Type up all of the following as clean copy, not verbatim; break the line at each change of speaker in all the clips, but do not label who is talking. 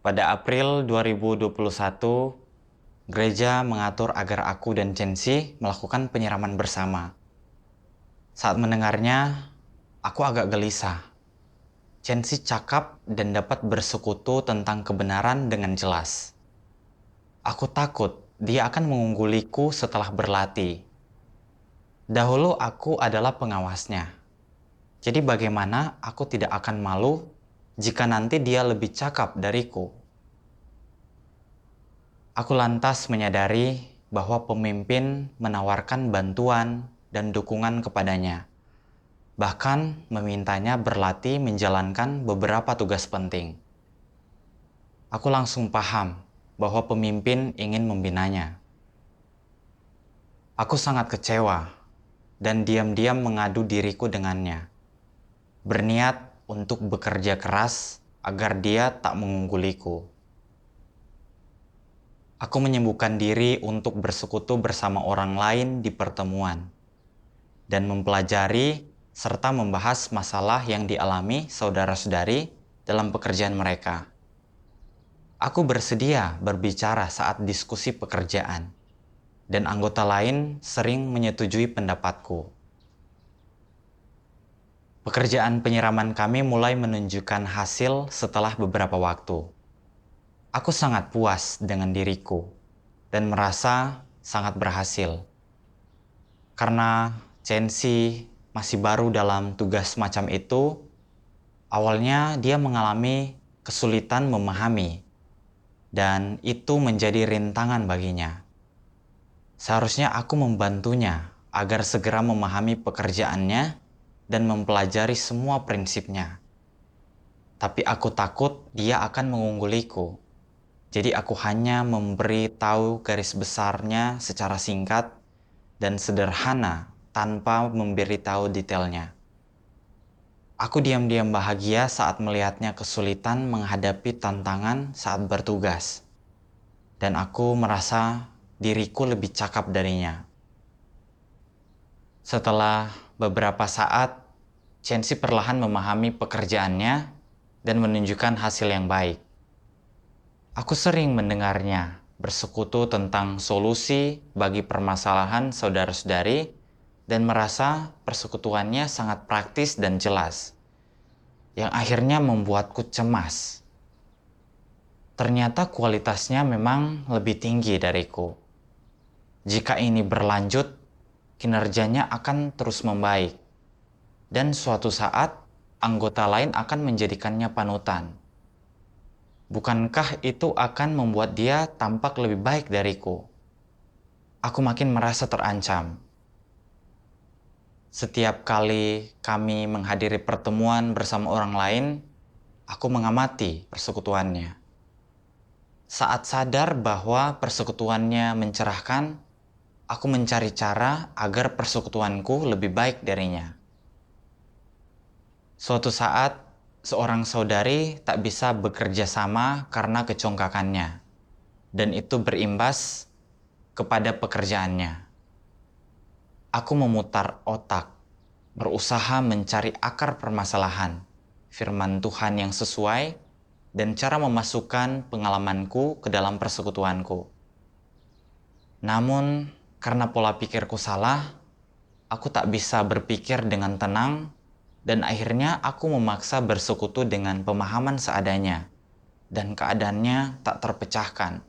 Pada April 2021, gereja mengatur agar aku dan Chensi melakukan penyiraman bersama. Saat mendengarnya, aku agak gelisah. Chensi cakap dan dapat bersekutu tentang kebenaran dengan jelas. Aku takut dia akan mengungguliku setelah berlatih. Dahulu aku adalah pengawasnya. Jadi bagaimana aku tidak akan malu jika nanti dia lebih cakap dariku? Aku lantas menyadari bahwa pemimpin menawarkan bantuan dan dukungan kepadanya, bahkan memintanya berlatih menjalankan beberapa tugas penting. Aku langsung paham bahwa pemimpin ingin membinanya. Aku sangat kecewa dan diam-diam mengadu diriku dengannya, berniat untuk bekerja keras agar dia tak mengungguliku. Aku menyembuhkan diri untuk bersekutu bersama orang lain di pertemuan dan mempelajari serta membahas masalah yang dialami saudara-saudari dalam pekerjaan mereka. Aku bersedia berbicara saat diskusi pekerjaan, dan anggota lain sering menyetujui pendapatku. Pekerjaan penyiraman kami mulai menunjukkan hasil setelah beberapa waktu. Aku sangat puas dengan diriku dan merasa sangat berhasil. Karena Chensi masih baru dalam tugas semacam itu, awalnya dia mengalami kesulitan memahami, dan itu menjadi rintangan baginya. Seharusnya aku membantunya agar segera memahami pekerjaannya dan mempelajari semua prinsipnya. Tapi aku takut dia akan mengungguliku. Jadi aku hanya memberi tahu garis besarnya secara singkat dan sederhana tanpa memberitahu detailnya. Aku diam-diam bahagia saat melihatnya kesulitan menghadapi tantangan saat bertugas. Dan aku merasa diriku lebih cakap darinya. Setelah beberapa saat, Chensi perlahan memahami pekerjaannya dan menunjukkan hasil yang baik. Aku sering mendengarnya bersekutu tentang solusi bagi permasalahan saudara-saudari dan merasa persekutuannya sangat praktis dan jelas, yang akhirnya membuatku cemas. Ternyata kualitasnya memang lebih tinggi dariku. Jika ini berlanjut, kinerjanya akan terus membaik, dan suatu saat anggota lain akan menjadikannya panutan. Bukankah itu akan membuat dia tampak lebih baik dariku? Aku makin merasa terancam. Setiap kali kami menghadiri pertemuan bersama orang lain, aku mengamati persekutuannya. Saat sadar bahwa persekutuannya mencerahkan, aku mencari cara agar persekutuanku lebih baik darinya. Suatu saat, seorang saudari tak bisa bekerja sama karena kecongkakannya, dan itu berimbas kepada pekerjaannya. Aku memutar otak, berusaha mencari akar permasalahan, firman Tuhan yang sesuai, dan cara memasukkan pengalamanku ke dalam persekutuanku. Namun, karena pola pikirku salah, aku tak bisa berpikir dengan tenang, dan akhirnya aku memaksa bersekutu dengan pemahaman seadanya, dan keadaannya tak terpecahkan.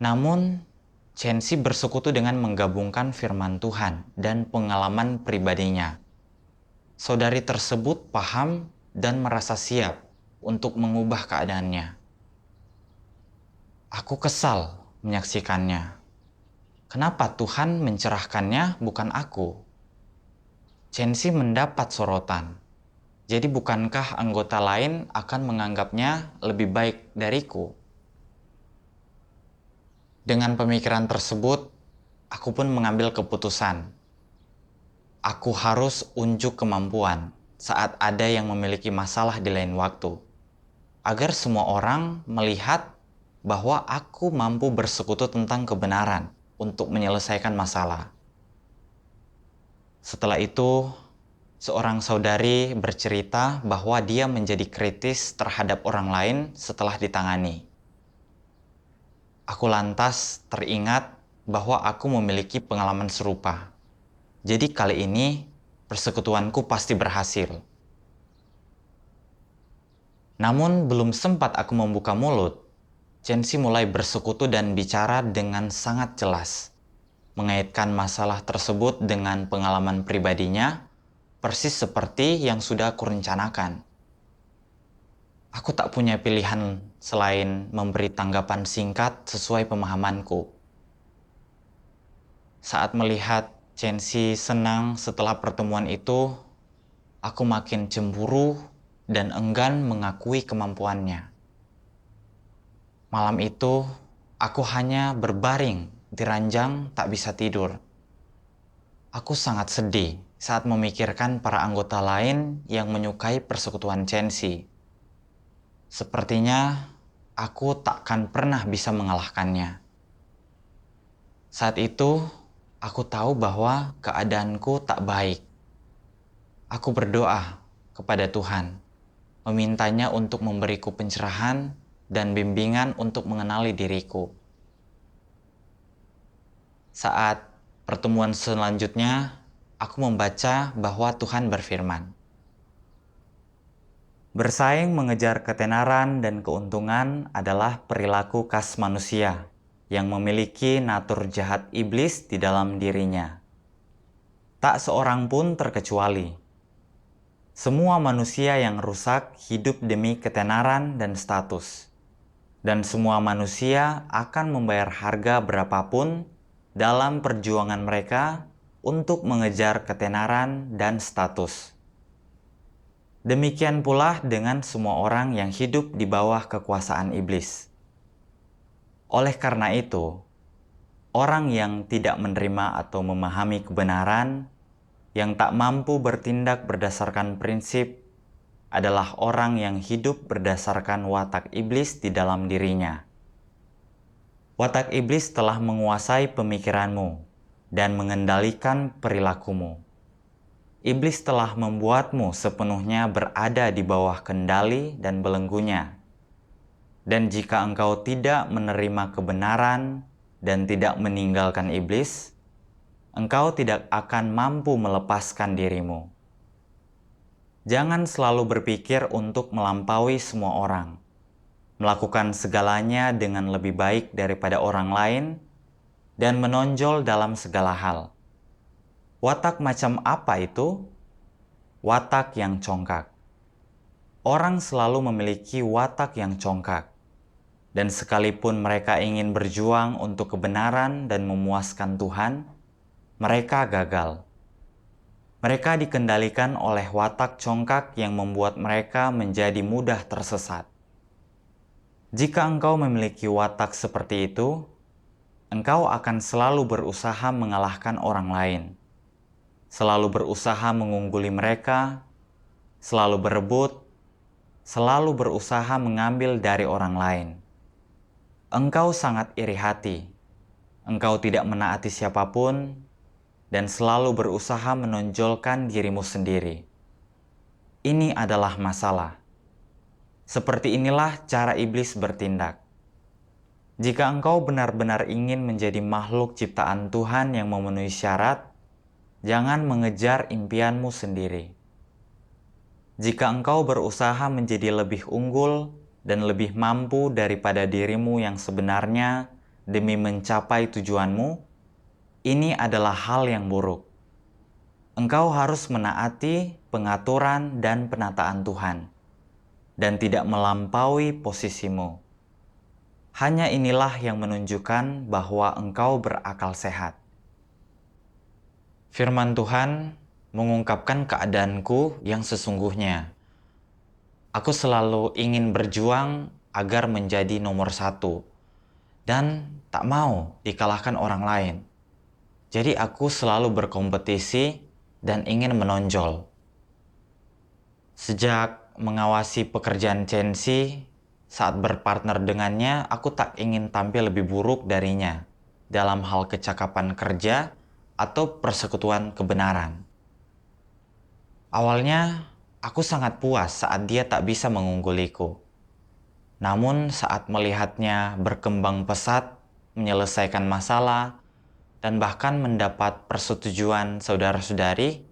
Namun, Chensi bersekutu dengan menggabungkan firman Tuhan dan pengalaman pribadinya. Saudari tersebut paham dan merasa siap untuk mengubah keadaannya. Aku kesal menyaksikannya. Kenapa Tuhan mencerahkannya bukan aku? Chensi mendapat sorotan. Jadi bukankah anggota lain akan menganggapnya lebih baik dariku? Dengan pemikiran tersebut, aku pun mengambil keputusan. Aku harus unjuk kemampuan saat ada yang memiliki masalah di lain waktu, agar semua orang melihat bahwa aku mampu bersekutu tentang kebenaran untuk menyelesaikan masalah. Setelah itu, seorang saudari bercerita bahwa dia menjadi kritis terhadap orang lain setelah ditangani. Aku lantas teringat bahwa aku memiliki pengalaman serupa. Jadi kali ini persekutuanku pasti berhasil. Namun belum sempat aku membuka mulut, Chensi mulai bersekutu dan bicara dengan sangat jelas, mengaitkan masalah tersebut dengan pengalaman pribadinya, persis seperti yang sudah kurencanakan. Aku tak punya pilihan selain memberi tanggapan singkat sesuai pemahamanku. Saat melihat Chensi senang setelah pertemuan itu, aku makin cemburu dan enggan mengakui kemampuannya. Malam itu, aku hanya berbaring di ranjang tak bisa tidur. Aku sangat sedih saat memikirkan para anggota lain yang menyukai persekutuan Chensi. Sepertinya aku takkan pernah bisa mengalahkannya. Saat itu, aku tahu bahwa keadaanku tak baik. Aku berdoa kepada Tuhan, memintanya untuk memberiku pencerahan dan bimbingan untuk mengenali diriku. Saat pertemuan selanjutnya, aku membaca bahwa Tuhan berfirman, "Bersaing mengejar ketenaran dan keuntungan adalah perilaku khas manusia yang memiliki natur jahat iblis di dalam dirinya. Tak seorang pun terkecuali. Semua manusia yang rusak hidup demi ketenaran dan status. Dan semua manusia akan membayar harga berapapun dalam perjuangan mereka untuk mengejar ketenaran dan status. Demikian pula dengan semua orang yang hidup di bawah kekuasaan iblis. Oleh karena itu, orang yang tidak menerima atau memahami kebenaran, yang tak mampu bertindak berdasarkan prinsip, adalah orang yang hidup berdasarkan watak iblis di dalam dirinya. Watak iblis telah menguasai pemikiranmu dan mengendalikan perilakumu. Iblis telah membuatmu sepenuhnya berada di bawah kendali dan belenggunya. Dan jika engkau tidak menerima kebenaran dan tidak meninggalkan iblis, engkau tidak akan mampu melepaskan dirimu. Jangan selalu berpikir untuk melampaui semua orang, melakukan segalanya dengan lebih baik daripada orang lain, dan menonjol dalam segala hal. Watak macam apa itu? Watak yang congkak. Orang selalu memiliki watak yang congkak, dan sekalipun mereka ingin berjuang untuk kebenaran dan memuaskan Tuhan, mereka gagal. Mereka dikendalikan oleh watak congkak yang membuat mereka menjadi mudah tersesat. Jika engkau memiliki watak seperti itu, engkau akan selalu berusaha mengalahkan orang lain, selalu berusaha mengungguli mereka, selalu berebut, selalu berusaha mengambil dari orang lain. Engkau sangat iri hati, engkau tidak menaati siapapun, dan selalu berusaha menonjolkan dirimu sendiri. Ini adalah masalah. Seperti inilah cara iblis bertindak. Jika engkau benar-benar ingin menjadi makhluk ciptaan Tuhan yang memenuhi syarat, jangan mengejar impianmu sendiri. Jika engkau berusaha menjadi lebih unggul dan lebih mampu daripada dirimu yang sebenarnya demi mencapai tujuanmu, ini adalah hal yang buruk. Engkau harus menaati pengaturan dan penataan Tuhan, dan tidak melampaui posisimu. Hanya inilah yang menunjukkan bahwa engkau berakal sehat. Firman Tuhan mengungkapkan keadaanku yang sesungguhnya. Aku selalu ingin berjuang agar menjadi nomor 1, dan tak mau dikalahkan orang lain. Jadi aku selalu berkompetisi dan ingin menonjol. Sejak mengawasi pekerjaan Chensi, saat berpartner dengannya, aku tak ingin tampil lebih buruk darinya dalam hal kecakapan kerja atau persekutuan kebenaran. Awalnya, aku sangat puas saat dia tak bisa mengungguliku. Namun saat melihatnya berkembang pesat, menyelesaikan masalah, dan bahkan mendapat persetujuan saudara-saudari,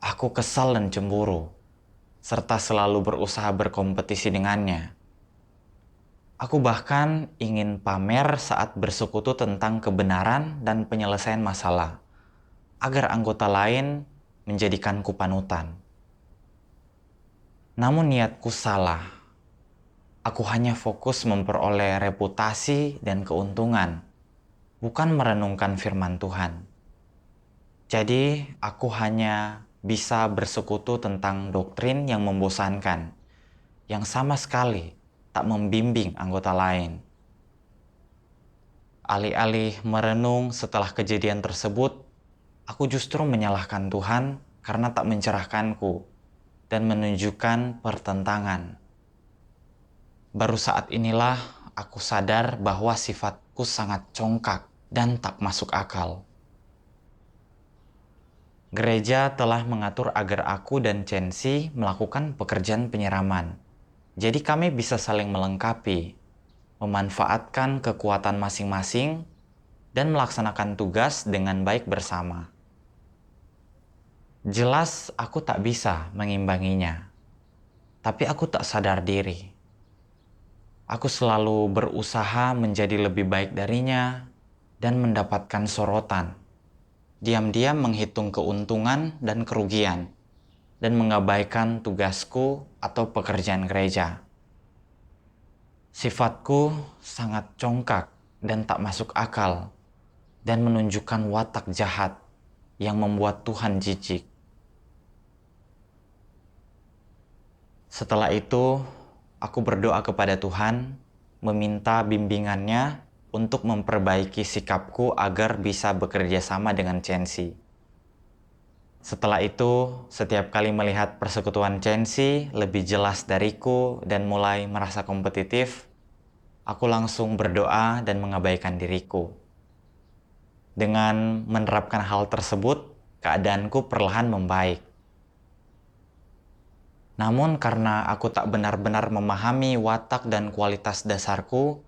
aku kesal dan cemburu, serta selalu berusaha berkompetisi dengannya. Aku bahkan ingin pamer saat bersekutu tentang kebenaran dan penyelesaian masalah, agar anggota lain menjadikanku panutan. Namun niatku salah. Aku hanya fokus memperoleh reputasi dan keuntungan, bukan merenungkan firman Tuhan. Jadi, aku hanya bisa bersekutu tentang doktrin yang membosankan, yang sama sekali tak membimbing anggota lain. Alih-alih merenung setelah kejadian tersebut, aku justru menyalahkan Tuhan karena tak mencerahkanku dan menunjukkan pertentangan. Baru saat inilah aku sadar bahwa sifatku sangat congkak dan tak masuk akal. Gereja telah mengatur agar aku dan Chensi melakukan pekerjaan penyiraman. Jadi kami bisa saling melengkapi, memanfaatkan kekuatan masing-masing, dan melaksanakan tugas dengan baik bersama. Jelas aku tak bisa mengimbanginya, tapi aku tak sadar diri. Aku selalu berusaha menjadi lebih baik darinya dan mendapatkan sorotan. Diam-diam menghitung keuntungan dan kerugian dan mengabaikan tugasku atau pekerjaan gereja. Sifatku sangat congkak dan tak masuk akal dan menunjukkan watak jahat yang membuat Tuhan jijik. Setelah itu, aku berdoa kepada Tuhan, meminta bimbingannya untuk memperbaiki sikapku agar bisa bekerja sama dengan Chensi. Setelah itu, setiap kali melihat persekutuan Chensi lebih jelas dariku dan mulai merasa kompetitif, aku langsung berdoa dan mengabaikan diriku. Dengan menerapkan hal tersebut, keadaanku perlahan membaik. Namun karena aku tak benar-benar memahami watak dan kualitas dasarku,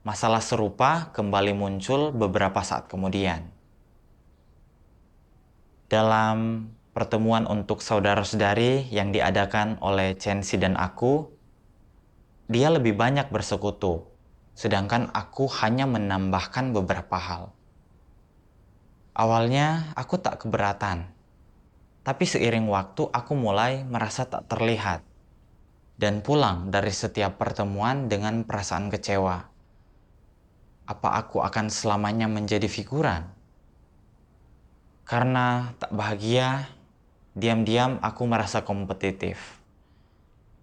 masalah serupa kembali muncul beberapa saat kemudian. Dalam pertemuan untuk saudara-saudari yang diadakan oleh Chensi dan aku, dia lebih banyak bersekutu, sedangkan aku hanya menambahkan beberapa hal. Awalnya aku tak keberatan, tapi seiring waktu aku mulai merasa tak terlihat dan pulang dari setiap pertemuan dengan perasaan kecewa. Apa aku akan selamanya menjadi figuran? Karena tak bahagia, diam-diam aku merasa kompetitif.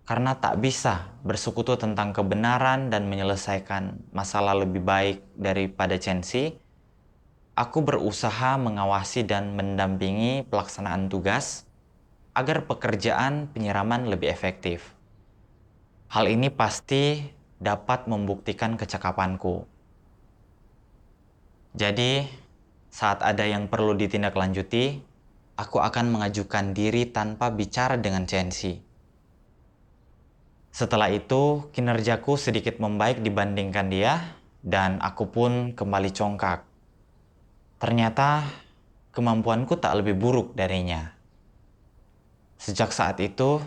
Karena tak bisa bersekutu tentang kebenaran dan menyelesaikan masalah lebih baik daripada Chensi, aku berusaha mengawasi dan mendampingi pelaksanaan tugas agar pekerjaan penyiraman lebih efektif. Hal ini pasti dapat membuktikan kecakapanku. Jadi, saat ada yang perlu ditindaklanjuti, aku akan mengajukan diri tanpa bicara dengan Chensi. Setelah itu, kinerjaku sedikit membaik dibandingkan dia, dan aku pun kembali congkak. Ternyata, kemampuanku tak lebih buruk darinya. Sejak saat itu,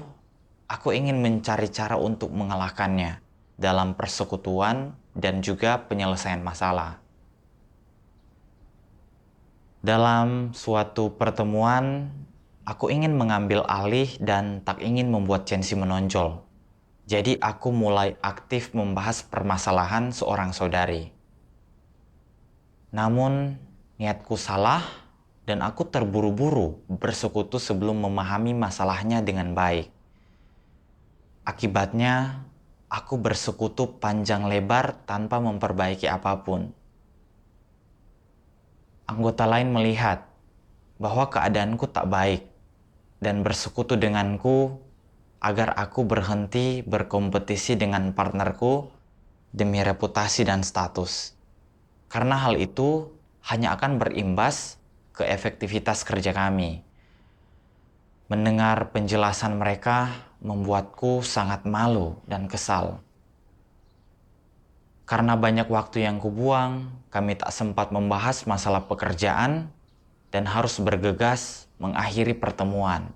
aku ingin mencari cara untuk mengalahkannya dalam persekutuan dan juga penyelesaian masalah. Dalam suatu pertemuan, aku ingin mengambil alih dan tak ingin membuat Chensi menonjol. Jadi aku mulai aktif membahas permasalahan seorang saudari. Namun, niatku salah dan aku terburu-buru bersekutu sebelum memahami masalahnya dengan baik. Akibatnya, aku bersekutu panjang lebar tanpa memperbaiki apapun. Anggota lain melihat bahwa keadaanku tak baik dan bersekutu denganku agar aku berhenti berkompetisi dengan partnerku demi reputasi dan status. Karena hal itu hanya akan berimbas ke efektivitas kerja kami. Mendengar penjelasan mereka membuatku sangat malu dan kesal. Karena banyak waktu yang kubuang, kami tak sempat membahas masalah pekerjaan dan harus bergegas mengakhiri pertemuan.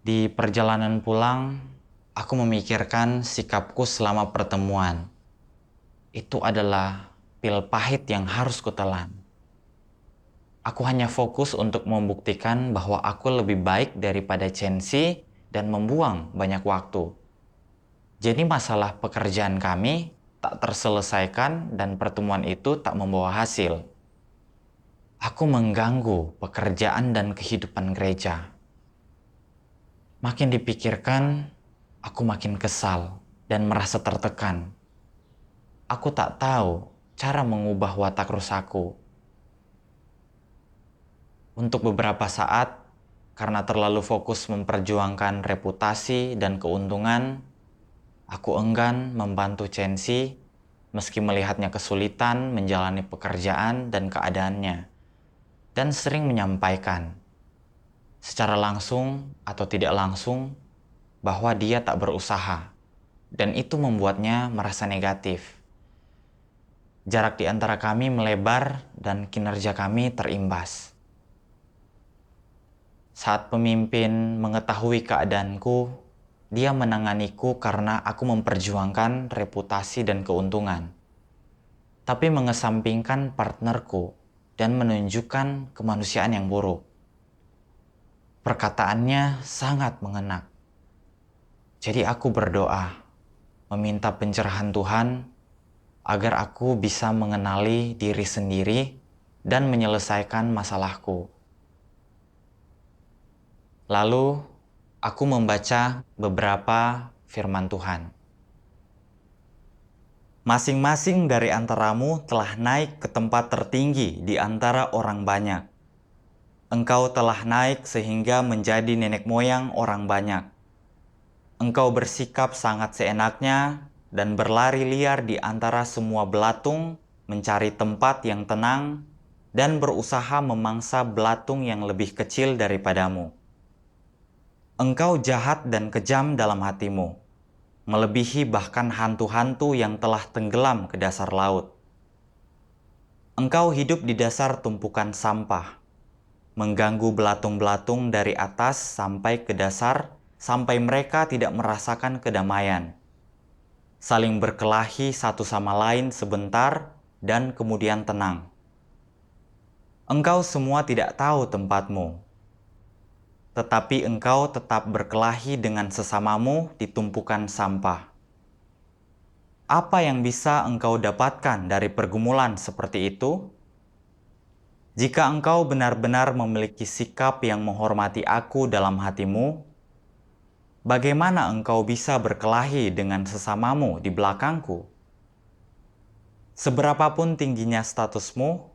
Di perjalanan pulang, aku memikirkan sikapku selama pertemuan. Itu adalah pil pahit yang harus kutelan. Aku hanya fokus untuk membuktikan bahwa aku lebih baik daripada Chensi dan membuang banyak waktu. Jadi masalah pekerjaan kami tak terselesaikan dan pertemuan itu tak membawa hasil. Aku mengganggu pekerjaan dan kehidupan gereja. Makin dipikirkan, aku makin kesal dan merasa tertekan. Aku tak tahu cara mengubah watak rusaku. Untuk beberapa saat, karena terlalu fokus memperjuangkan reputasi dan keuntungan, aku enggan membantu Chensi meski melihatnya kesulitan menjalani pekerjaan dan keadaannya, dan sering menyampaikan, secara langsung atau tidak langsung, bahwa dia tak berusaha, dan itu membuatnya merasa negatif. Jarak di antara kami melebar dan kinerja kami terimbas. Saat pemimpin mengetahui keadaanku, dia menanganiku karena aku memperjuangkan reputasi dan keuntungan, tapi mengesampingkan partnerku dan menunjukkan kemanusiaan yang buruk. Perkataannya sangat mengena. Jadi aku berdoa, meminta pencerahan Tuhan agar aku bisa mengenali diri sendiri dan menyelesaikan masalahku. Lalu, aku membaca beberapa firman Tuhan. Masing-masing dari antaramu telah naik ke tempat tertinggi di antara orang banyak. Engkau telah naik sehingga menjadi nenek moyang orang banyak. Engkau bersikap sangat seenaknya dan berlari liar di antara semua belatung, mencari tempat yang tenang, dan berusaha memangsa belatung yang lebih kecil daripadamu. Engkau jahat dan kejam dalam hatimu, melebihi bahkan hantu-hantu yang telah tenggelam ke dasar laut. Engkau hidup di dasar tumpukan sampah, mengganggu belatung-belatung dari atas sampai ke dasar, sampai mereka tidak merasakan kedamaian. Saling berkelahi satu sama lain sebentar dan kemudian tenang. Engkau semua tidak tahu tempatmu, tetapi engkau tetap berkelahi dengan sesamamu di tumpukan sampah. Apa yang bisa engkau dapatkan dari pergumulan seperti itu? Jika engkau benar-benar memiliki sikap yang menghormati aku dalam hatimu, bagaimana engkau bisa berkelahi dengan sesamamu di belakangku? Seberapapun tingginya statusmu,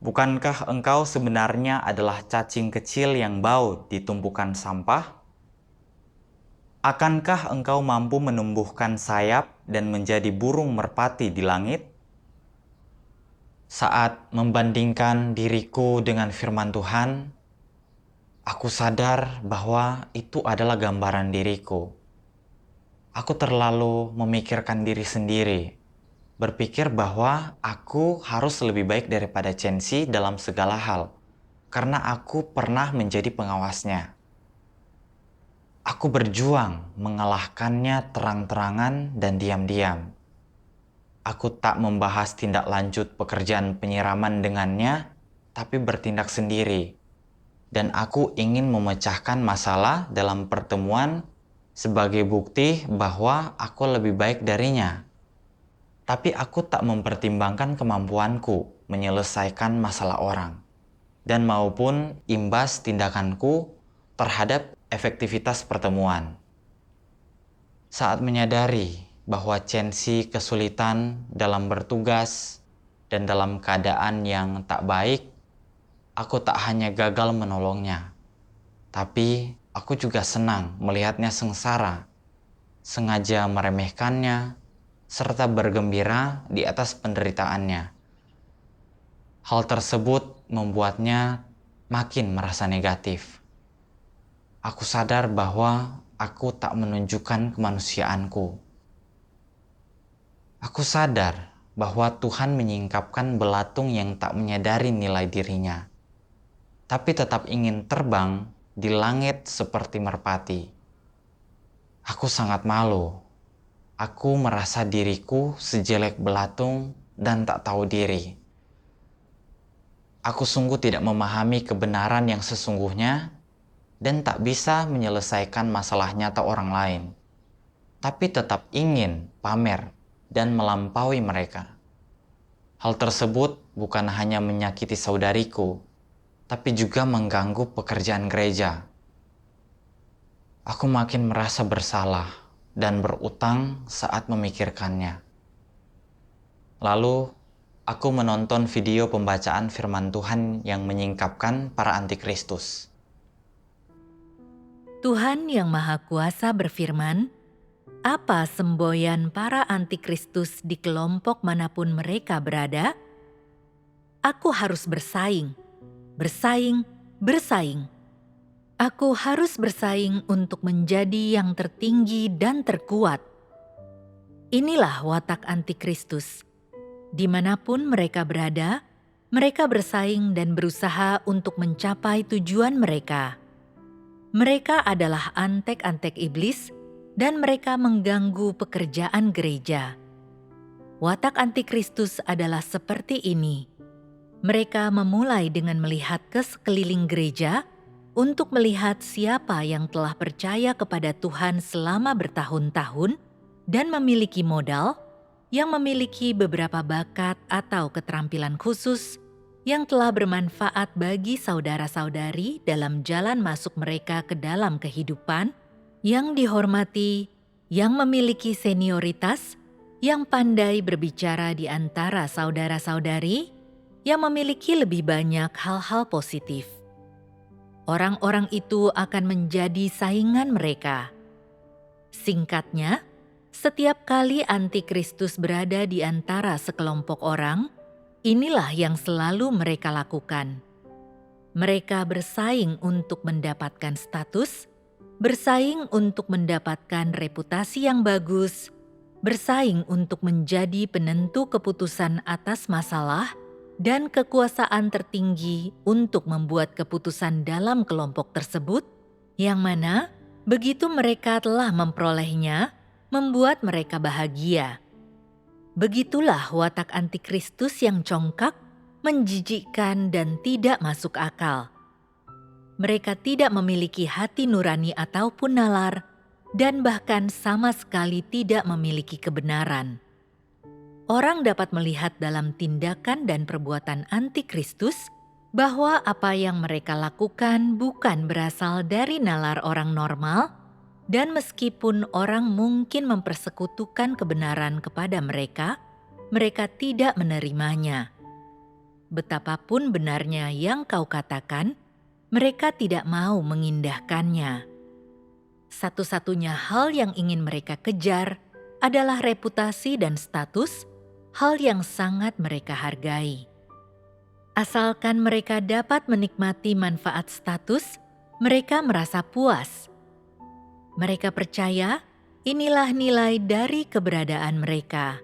bukankah engkau sebenarnya adalah cacing kecil yang bau di tumpukan sampah? Akankah engkau mampu menumbuhkan sayap dan menjadi burung merpati di langit? Saat membandingkan diriku dengan firman Tuhan, aku sadar bahwa itu adalah gambaran diriku. Aku terlalu memikirkan diri sendiri, berpikir bahwa aku harus lebih baik daripada Chensi dalam segala hal, karena aku pernah menjadi pengawasnya. Aku berjuang mengalahkannya terang-terangan dan diam-diam. Aku tak membahas tindak lanjut pekerjaan penyiraman dengannya, tapi bertindak sendiri. Dan aku ingin memecahkan masalah dalam pertemuan sebagai bukti bahwa aku lebih baik darinya. Tapi aku tak mempertimbangkan kemampuanku menyelesaikan masalah orang, dan maupun imbas tindakanku terhadap efektivitas pertemuan. Saat menyadari bahwa Chensi kesulitan dalam bertugas dan dalam keadaan yang tak baik, aku tak hanya gagal menolongnya, tapi aku juga senang melihatnya sengsara, sengaja meremehkannya, serta bergembira di atas penderitaannya. Hal tersebut membuatnya makin merasa negatif. Aku sadar bahwa aku tak menunjukkan kemanusiaanku. Aku sadar bahwa Tuhan menyingkapkan belatung yang tak menyadari nilai dirinya, tapi tetap ingin terbang di langit seperti merpati. Aku sangat malu. Aku merasa diriku sejelek belatung dan tak tahu diri. Aku sungguh tidak memahami kebenaran yang sesungguhnya dan tak bisa menyelesaikan masalah nyata orang lain, tapi tetap ingin pamer dan melampaui mereka. Hal tersebut bukan hanya menyakiti saudariku, tapi juga mengganggu pekerjaan gereja. Aku makin merasa bersalah dan berutang saat memikirkannya. Lalu, aku menonton video pembacaan firman Tuhan yang menyingkapkan para antikristus.
Tuhan Yang Maha Kuasa berfirman, "Apa semboyan para antikristus di kelompok manapun mereka berada? Aku harus bersaing, bersaing, bersaing. Aku harus bersaing untuk menjadi yang tertinggi dan terkuat." Inilah watak antikristus. Dimanapun mereka berada, mereka bersaing dan berusaha untuk mencapai tujuan mereka. Mereka adalah antek-antek iblis dan mereka mengganggu pekerjaan gereja. Watak antikristus adalah seperti ini. Mereka memulai dengan melihat ke sekeliling gereja untuk melihat siapa yang telah percaya kepada Tuhan selama bertahun-tahun dan memiliki modal, yang memiliki beberapa bakat atau keterampilan khusus yang telah bermanfaat bagi saudara-saudari dalam jalan masuk mereka ke dalam kehidupan, yang dihormati, yang memiliki senioritas, yang pandai berbicara di antara saudara-saudari, yang memiliki lebih banyak hal-hal positif. Orang-orang itu akan menjadi saingan mereka. Singkatnya, setiap kali antikristus berada di antara sekelompok orang, inilah yang selalu mereka lakukan. Mereka bersaing untuk mendapatkan status, bersaing untuk mendapatkan reputasi yang bagus, bersaing untuk menjadi penentu keputusan atas masalah, dan kekuasaan tertinggi untuk membuat keputusan dalam kelompok tersebut, yang mana begitu mereka telah memperolehnya, membuat mereka bahagia. Begitulah watak antikristus yang congkak, menjijikkan dan tidak masuk akal. Mereka tidak memiliki hati nurani ataupun nalar, dan bahkan sama sekali tidak memiliki kebenaran. Orang dapat melihat dalam tindakan dan perbuatan antikristus bahwa apa yang mereka lakukan bukan berasal dari nalar orang normal, dan meskipun orang mungkin mempersekutukan kebenaran kepada mereka, mereka tidak menerimanya. Betapapun benarnya yang kau katakan, mereka tidak mau mengindahkannya. Satu-satunya hal yang ingin mereka kejar adalah reputasi dan status, hal yang sangat mereka hargai. Asalkan mereka dapat menikmati manfaat status, mereka merasa puas. Mereka percaya inilah nilai dari keberadaan mereka.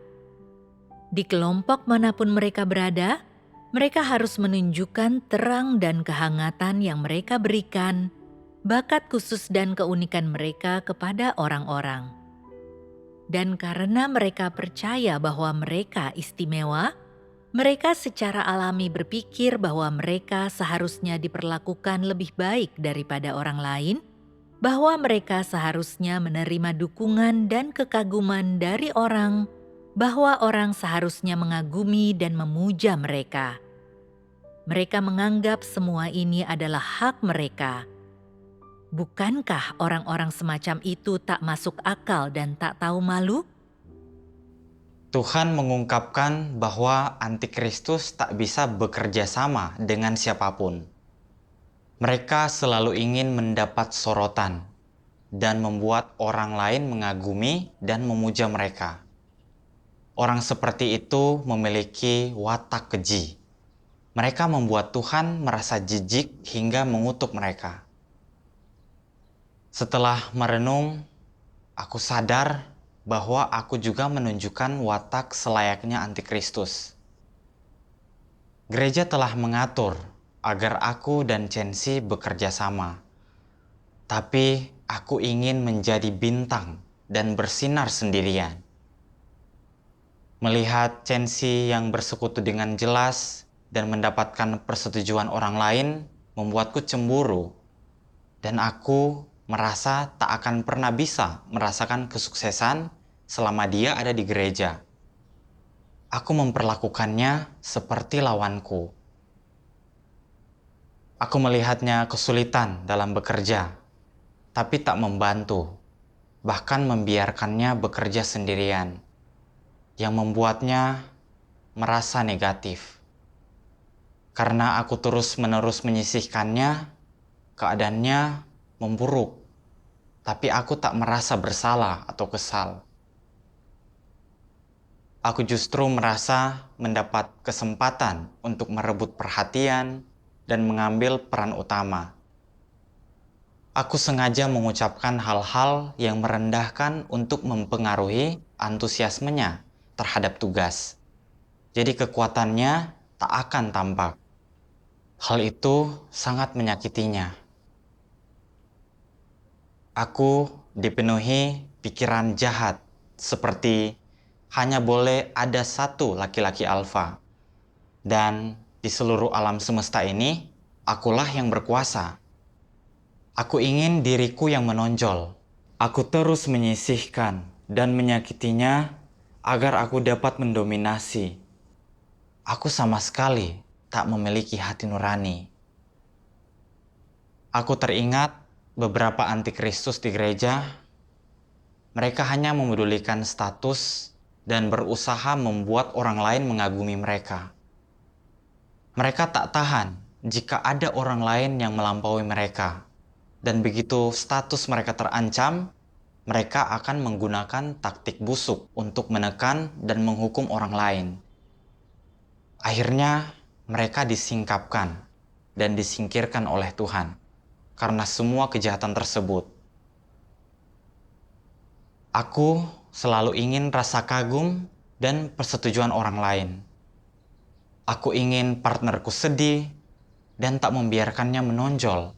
Di kelompok manapun mereka berada, mereka harus menunjukkan terang dan kehangatan yang mereka berikan, bakat khusus dan keunikan mereka kepada orang-orang. Dan karena mereka percaya bahwa mereka istimewa, mereka secara alami berpikir bahwa mereka seharusnya diperlakukan lebih baik daripada orang lain, bahwa mereka seharusnya menerima dukungan dan kekaguman dari orang, bahwa orang seharusnya mengagumi dan memuja mereka. Mereka menganggap semua ini adalah hak mereka. Bukankah orang-orang semacam itu tak masuk akal dan tak tahu malu?
Tuhan mengungkapkan bahwa antikristus tak bisa bekerja sama dengan siapapun. Mereka selalu ingin mendapat sorotan dan membuat orang lain mengagumi dan memuja mereka. Orang seperti itu memiliki watak keji. Mereka membuat Tuhan merasa jijik hingga mengutuk mereka. Setelah merenung, aku sadar bahwa aku juga menunjukkan watak selayaknya antikristus. Gereja telah mengatur agar aku dan Chensi bekerja sama. Tapi aku ingin menjadi bintang dan bersinar sendirian. Melihat Chensi yang bersekutu dengan jelas dan mendapatkan persetujuan orang lain membuatku cemburu. Dan aku merasa tak akan pernah bisa merasakan kesuksesan selama dia ada di gereja. Aku memperlakukannya seperti lawanku. Aku melihatnya kesulitan dalam bekerja, tapi tak membantu, bahkan membiarkannya bekerja sendirian, yang membuatnya merasa negatif. Karena aku terus-menerus menyisihkannya, keadaannya memburuk. Tapi aku tak merasa bersalah atau kesal. Aku justru merasa mendapat kesempatan untuk merebut perhatian dan mengambil peran utama. Aku sengaja mengucapkan hal-hal yang merendahkan untuk mempengaruhi antusiasmenya terhadap tugas. Jadi kekuatannya tak akan tampak. Hal itu sangat menyakitinya. Aku dipenuhi pikiran jahat seperti hanya boleh ada satu laki-laki alfa. Dan di seluruh alam semesta ini, akulah yang berkuasa. Aku ingin diriku yang menonjol. Aku terus menyisihkan dan menyakitinya agar aku dapat mendominasi. Aku sama sekali tak memiliki hati nurani. Aku teringat beberapa antikristus di gereja. Mereka hanya memedulikan status dan berusaha membuat orang lain mengagumi mereka. Mereka tak tahan jika ada orang lain yang melampaui mereka. Dan begitu status mereka terancam, mereka akan menggunakan taktik busuk untuk menekan dan menghukum orang lain. Akhirnya, mereka disingkapkan dan disingkirkan oleh Tuhan karena semua kejahatan tersebut. Aku selalu ingin rasa kagum dan persetujuan orang lain. Aku ingin partnerku sedih dan tak membiarkannya menonjol.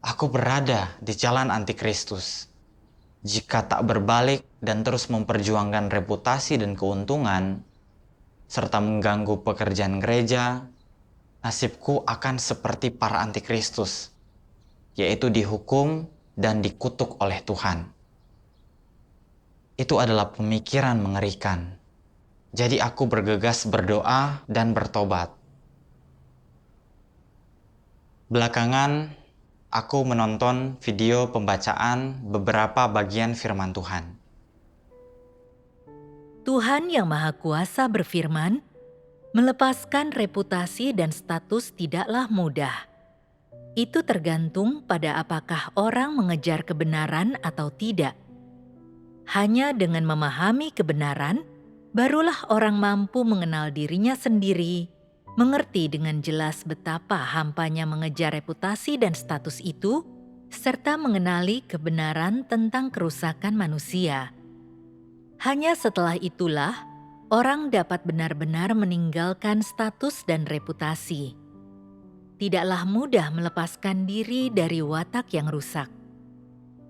Aku berada di jalan antikristus. Jika tak berbalik dan terus memperjuangkan reputasi dan keuntungan, serta mengganggu pekerjaan gereja, nasibku akan seperti para antikristus, yaitu dihukum dan dikutuk oleh Tuhan. Itu adalah pemikiran mengerikan. Jadi aku bergegas berdoa dan bertobat. Belakangan, aku menonton video pembacaan beberapa bagian firman Tuhan.
Tuhan Yang Maha Kuasa berfirman, melepaskan reputasi dan status tidaklah mudah. Itu tergantung pada apakah orang mengejar kebenaran atau tidak. Hanya dengan memahami kebenaran, barulah orang mampu mengenal dirinya sendiri, mengerti dengan jelas betapa hampanya mengejar reputasi dan status itu, serta mengenali kebenaran tentang kerusakan manusia. Hanya setelah itulah, orang dapat benar-benar meninggalkan status dan reputasi. Tidaklah mudah melepaskan diri dari watak yang rusak.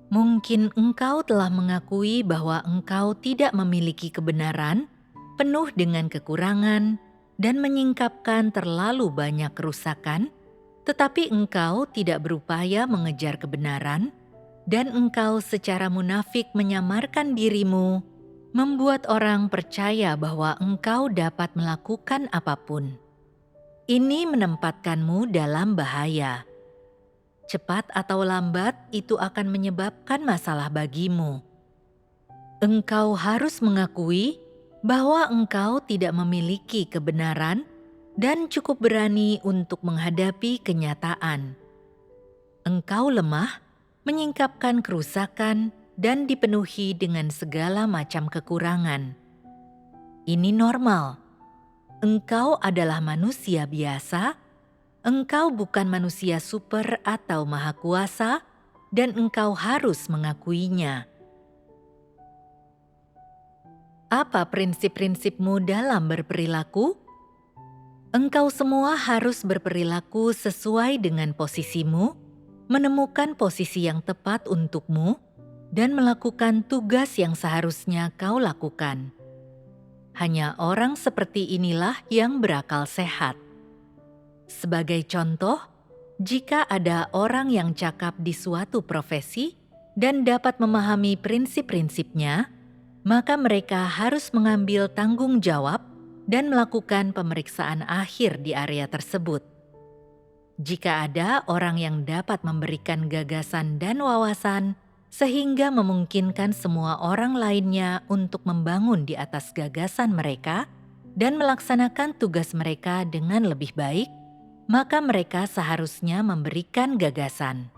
Mungkin engkau telah mengakui bahwa engkau tidak memiliki kebenaran, penuh dengan kekurangan, dan menyingkapkan terlalu banyak kerusakan, tetapi engkau tidak berupaya mengejar kebenaran, dan engkau secara munafik menyamarkan dirimu, membuat orang percaya bahwa engkau dapat melakukan apapun. Ini menempatkanmu dalam bahaya. Cepat atau lambat itu akan menyebabkan masalah bagimu. Engkau harus mengakui bahwa engkau tidak memiliki kebenaran dan cukup berani untuk menghadapi kenyataan. Engkau lemah, menyingkapkan kerusakan, dan dipenuhi dengan segala macam kekurangan. Ini normal. Engkau adalah manusia biasa, engkau bukan manusia super atau maha kuasa, dan engkau harus mengakuinya. Apa prinsip-prinsipmu dalam berperilaku? Engkau semua harus berperilaku sesuai dengan posisimu, menemukan posisi yang tepat untukmu, dan melakukan tugas yang seharusnya kau lakukan. Hanya orang seperti inilah yang berakal sehat. Sebagai contoh, jika ada orang yang cakap di suatu profesi dan dapat memahami prinsip-prinsipnya, maka mereka harus mengambil tanggung jawab dan melakukan pemeriksaan akhir di area tersebut. Jika ada orang yang dapat memberikan gagasan dan wawasan sehingga memungkinkan semua orang lainnya untuk membangun di atas gagasan mereka dan melaksanakan tugas mereka dengan lebih baik, maka mereka seharusnya memberikan gagasan.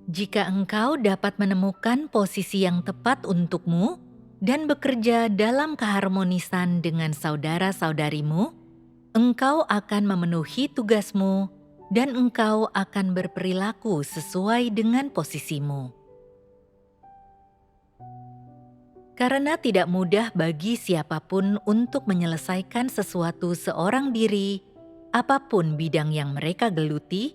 Jika engkau dapat menemukan posisi yang tepat untukmu dan bekerja dalam keharmonisan dengan saudara-saudarimu, engkau akan memenuhi tugasmu dan engkau akan berperilaku sesuai dengan posisimu. Karena tidak mudah bagi siapapun untuk menyelesaikan sesuatu seorang diri, apapun bidang yang mereka geluti,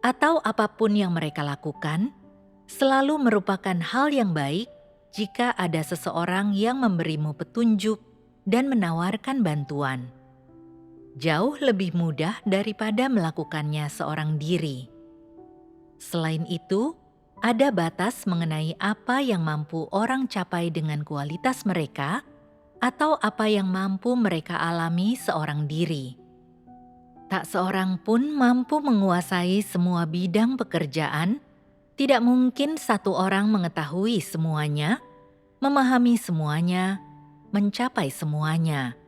atau apapun yang mereka lakukan, selalu merupakan hal yang baik jika ada seseorang yang memberimu petunjuk dan menawarkan bantuan. Jauh lebih mudah daripada melakukannya seorang diri. Selain itu, ada batas mengenai apa yang mampu orang capai dengan kualitas mereka atau apa yang mampu mereka alami seorang diri. Tak seorang pun mampu menguasai semua bidang pekerjaan. Tidak mungkin satu orang mengetahui semuanya, memahami semuanya, mencapai semuanya.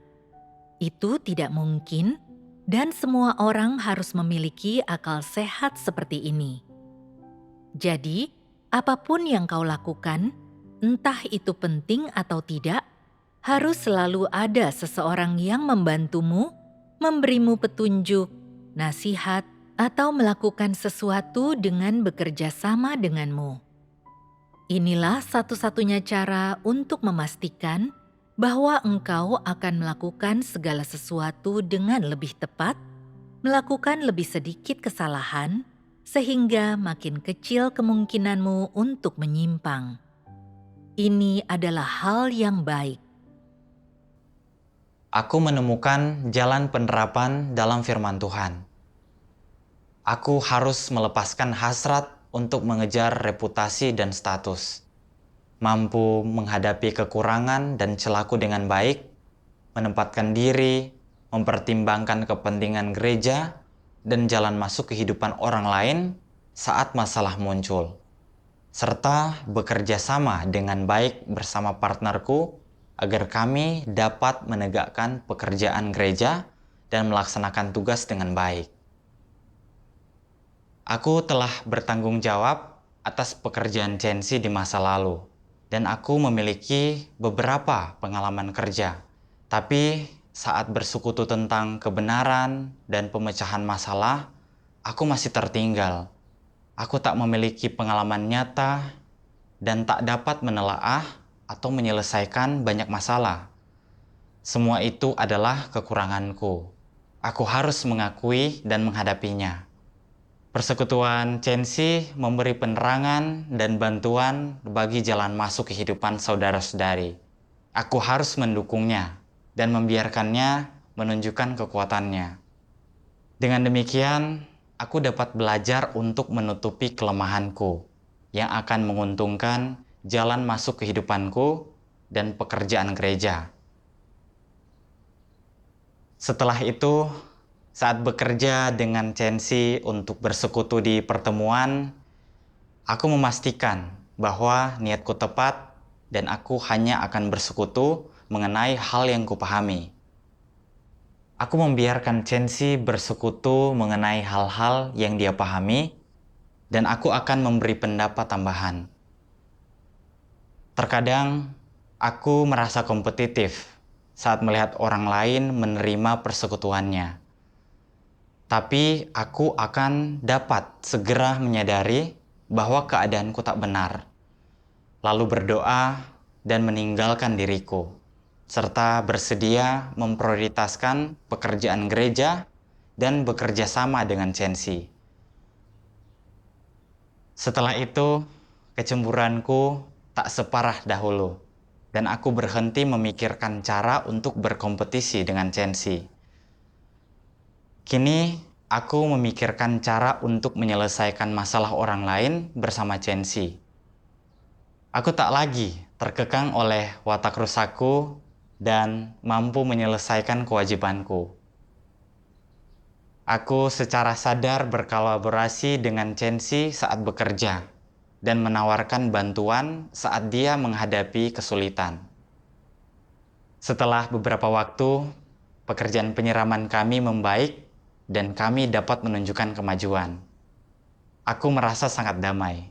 Itu tidak mungkin, dan semua orang harus memiliki akal sehat seperti ini. Jadi, apapun yang kau lakukan, entah itu penting atau tidak, harus selalu ada seseorang yang membantumu, memberimu petunjuk, nasihat, atau melakukan sesuatu dengan bekerja sama denganmu. Inilah satu-satunya cara untuk memastikan bahwa engkau akan melakukan segala sesuatu dengan lebih tepat, melakukan lebih sedikit kesalahan, sehingga makin kecil kemungkinanmu untuk menyimpang. Ini adalah hal yang baik.
Aku menemukan jalan penerapan dalam firman Tuhan. Aku harus melepaskan hasrat untuk mengejar reputasi dan status, mampu menghadapi kekurangan dan celaku dengan baik, menempatkan diri, mempertimbangkan kepentingan gereja, dan jalan masuk kehidupan orang lain saat masalah muncul, serta bekerja sama dengan baik bersama partnerku agar kami dapat menegakkan pekerjaan gereja dan melaksanakan tugas dengan baik. Aku telah bertanggung jawab atas pekerjaan Chensi di masa lalu, dan aku memiliki beberapa pengalaman kerja. Tapi saat bersekutu tentang kebenaran dan pemecahan masalah, aku masih tertinggal. Aku tak memiliki pengalaman nyata dan tak dapat menelaah atau menyelesaikan banyak masalah. Semua itu adalah kekuranganku. Aku harus mengakui dan menghadapinya. Persekutuan Chensi memberi penerangan dan bantuan bagi jalan masuk kehidupan saudara-saudari. Aku harus mendukungnya dan membiarkannya menunjukkan kekuatannya. Dengan demikian, aku dapat belajar untuk menutupi kelemahanku yang akan menguntungkan jalan masuk kehidupanku dan pekerjaan gereja. Setelah itu, saat bekerja dengan Chensi untuk bersekutu di pertemuan, aku memastikan bahwa niatku tepat dan aku hanya akan bersekutu mengenai hal yang kupahami. Aku membiarkan Chensi bersekutu mengenai hal-hal yang dia pahami dan aku akan memberi pendapat tambahan. Terkadang, aku merasa kompetitif saat melihat orang lain menerima persekutuannya. Tapi aku akan dapat segera menyadari bahwa keadaanku tak benar, lalu berdoa dan meninggalkan diriku, serta bersedia memprioritaskan pekerjaan gereja dan bekerja sama dengan Chensi. Setelah itu, kecemburuanku tak separah dahulu, dan aku berhenti memikirkan cara untuk berkompetisi dengan Chensi. Kini, aku memikirkan cara untuk menyelesaikan masalah orang lain bersama Chensi. Aku tak lagi terkekang oleh watak rusakku dan mampu menyelesaikan kewajibanku. Aku secara sadar berkolaborasi dengan Chensi saat bekerja dan menawarkan bantuan saat dia menghadapi kesulitan. Setelah beberapa waktu, pekerjaan penyiraman kami membaik dan kami dapat menunjukkan kemajuan. Aku merasa sangat damai.